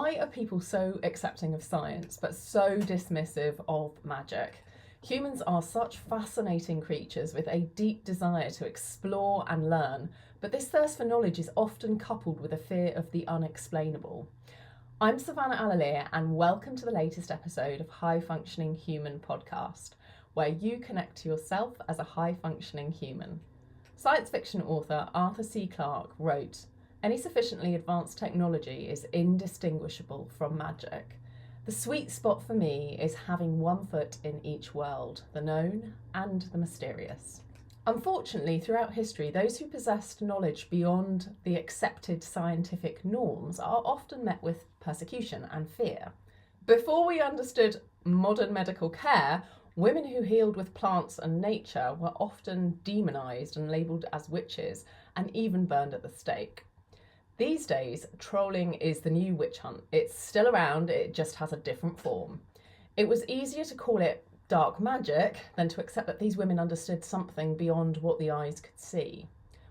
Why are people so accepting of science but so dismissive of magic? Humans are such fascinating creatures with a deep desire to explore and learn, but this thirst for knowledge is often coupled with a fear of the unexplainable. I'm Savannah Alalier, and welcome to the latest episode of High Functioning Human podcast, where you connect to yourself as a high functioning human. Science fiction author Arthur C. Clarke wrote, "Any sufficiently advanced technology is indistinguishable from magic. The sweet spot for me is having one foot in each world, the known and the mysterious." Unfortunately, throughout history, those who possessed knowledge beyond the accepted scientific norms are often met with persecution and fear. Before we understood modern medical care, women who healed with plants and nature were often demonised and labelled as witches and even burned at the stake. These days, trolling is the new witch hunt. It's still around, it just has a different form. It was easier to call it dark magic than to accept that these women understood something beyond what the eyes could see.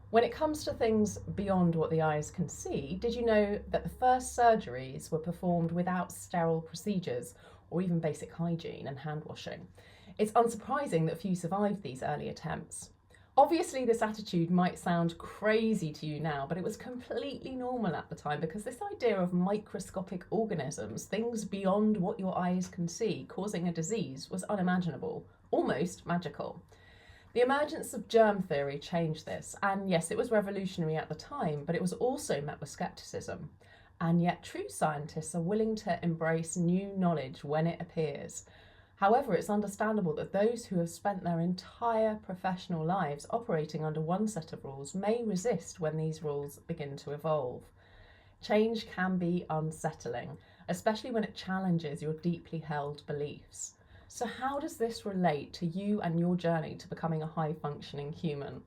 When it comes to things beyond what the eyes can see, did you know that the first surgeries were performed without sterile procedures or even basic hygiene and hand washing? It's unsurprising that few survived these early attempts. Obviously, this attitude might sound crazy to you now, but it was completely normal at the time because this idea of microscopic organisms, things beyond what your eyes can see, causing a disease was unimaginable, almost magical. The emergence of germ theory changed this, and yes, it was revolutionary at the time, but it was also met with skepticism. And yet true scientists are willing to embrace new knowledge when it appears. However, it's understandable that those who have spent their entire professional lives operating under one set of rules may resist when these rules begin to evolve. Change can be unsettling, especially when it challenges your deeply held beliefs. So how does this relate to you and your journey to becoming a high-functioning human?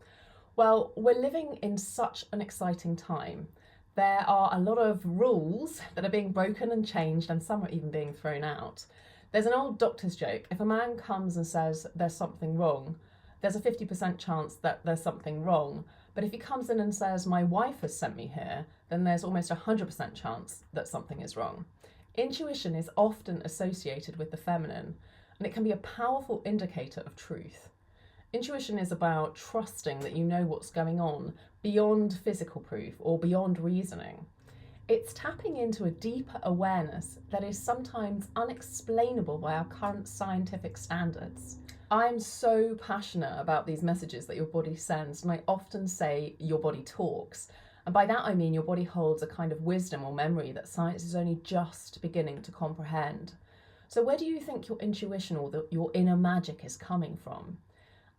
Well, we're living in such an exciting time. There are a lot of rules that are being broken and changed, and some are even being thrown out. There's an old doctor's joke. If a man comes and says there's something wrong, there's a 50% chance that there's something wrong. But if he comes in and says, "My wife has sent me here," then there's almost a 100% chance that something is wrong. Intuition is often associated with the feminine, and it can be a powerful indicator of truth. Intuition is about trusting that you know what's going on beyond physical proof or beyond reasoning. It's tapping into a deeper awareness that is sometimes unexplainable by our current scientific standards. I'm so passionate about these messages that your body sends, and I often say your body talks. And by that I mean your body holds a kind of wisdom or memory that science is only just beginning to comprehend. So where do you think your intuition or your inner magic is coming from?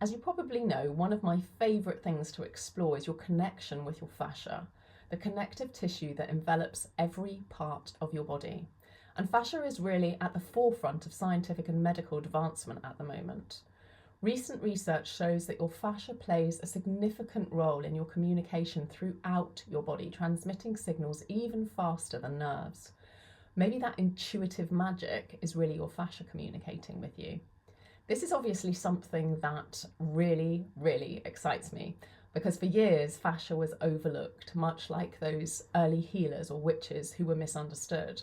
As you probably know, one of my favourite things to explore is your connection with your fascia, the connective tissue that envelops every part of your body. And fascia is really at the forefront of scientific and medical advancement at the moment. Recent research shows that your fascia plays a significant role in your communication throughout your body, transmitting signals even faster than nerves. Maybe that intuitive magic is really your fascia communicating with you. This is obviously something that really, really excites me, because for years fascia was overlooked, much like those early healers or witches who were misunderstood.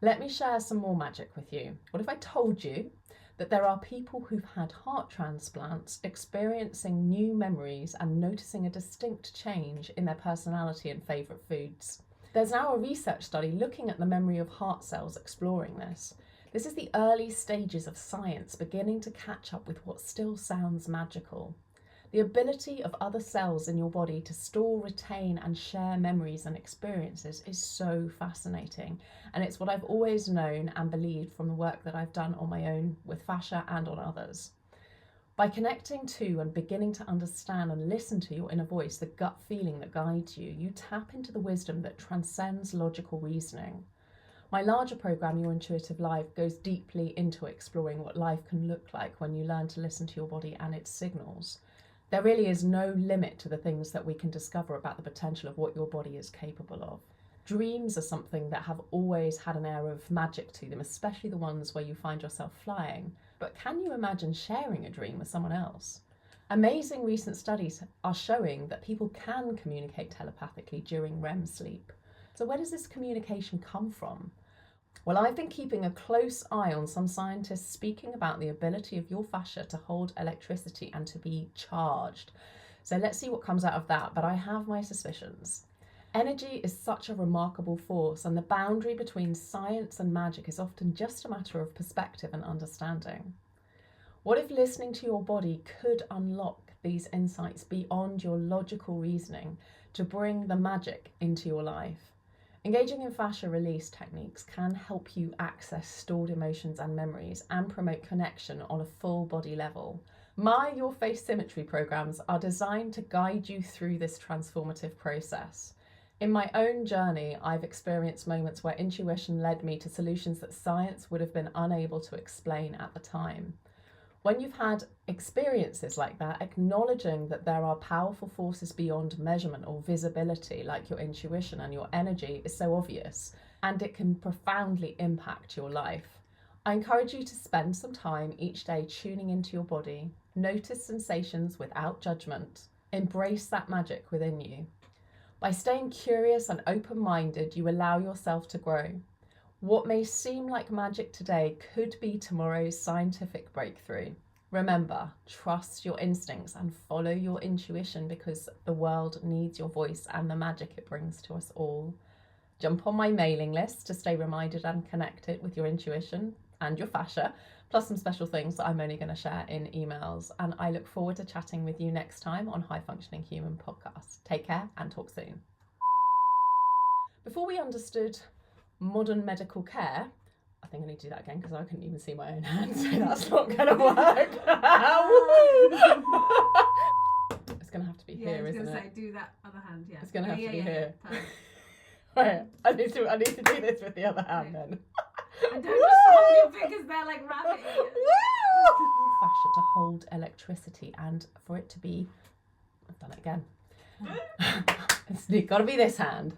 Let me share some more magic with you. What if I told you that there are people who've had heart transplants experiencing new memories and noticing a distinct change in their personality and favourite foods? There's now a research study looking at the memory of heart cells exploring this. This is the early stages of science beginning to catch up with what still sounds magical. The ability of other cells in your body to store, retain and share memories and experiences is so fascinating, and it's what I've always known and believed from the work that I've done on my own with fascia and on others. By connecting to and beginning to understand and listen to your inner voice, the gut feeling that guides you, you tap into the wisdom that transcends logical reasoning. My larger programme, Your Intuitive Life, goes deeply into exploring what life can look like when you learn to listen to your body and its signals. There really is no limit to the things that we can discover about the potential of what your body is capable of. Dreams are something that have always had an air of magic to them, especially the ones where you find yourself flying. But can you imagine sharing a dream with someone else? Amazing recent studies are showing that people can communicate telepathically during REM sleep. So where does this communication come from? Well, I've been keeping a close eye on some scientists speaking about the ability of your fascia to hold electricity and to be charged. So let's see what comes out of that, but I have my suspicions. Energy is such a remarkable force, and the boundary between science and magic is often just a matter of perspective and understanding. What if listening to your body could unlock these insights beyond your logical reasoning to bring the magic into your life? Engaging in fascia release techniques can help you access stored emotions and memories and promote connection on a full body level. My Your Face Symmetry programs are designed to guide you through this transformative process. In my own journey, I've experienced moments where intuition led me to solutions that science would have been unable to explain at the time. When you've had experiences like that, acknowledging that there are powerful forces beyond measurement or visibility, like your intuition and your energy, is so obvious, and it can profoundly impact your life. I encourage you to spend some time each day tuning into your body, notice sensations without judgment, embrace that magic within you. By staying curious and open-minded, you allow yourself to grow. What may seem like magic today could be tomorrow's scientific breakthrough. Remember, trust your instincts and follow your intuition, because the world needs your voice and the magic it brings to us all. Jump on my mailing list to stay reminded and connected with your intuition and your fascia, plus some special things that I'm only going to share in emails. And I look forward to chatting with you next time on High Functioning Human Podcast. Take care and talk soon. Before we understood modern medical care, I think I need to do that again because I couldn't even see my own hand, so that's not going to work. It's going to have to be here, isn't it? Say, do that other hand, yeah. It's going to have to be here. Yeah. Right, I need to do this with the other hand then. And don't just hold your fingers there like rabbit ears. Fascia to hold electricity and for it to be... I've done it again. It's got to be this hand.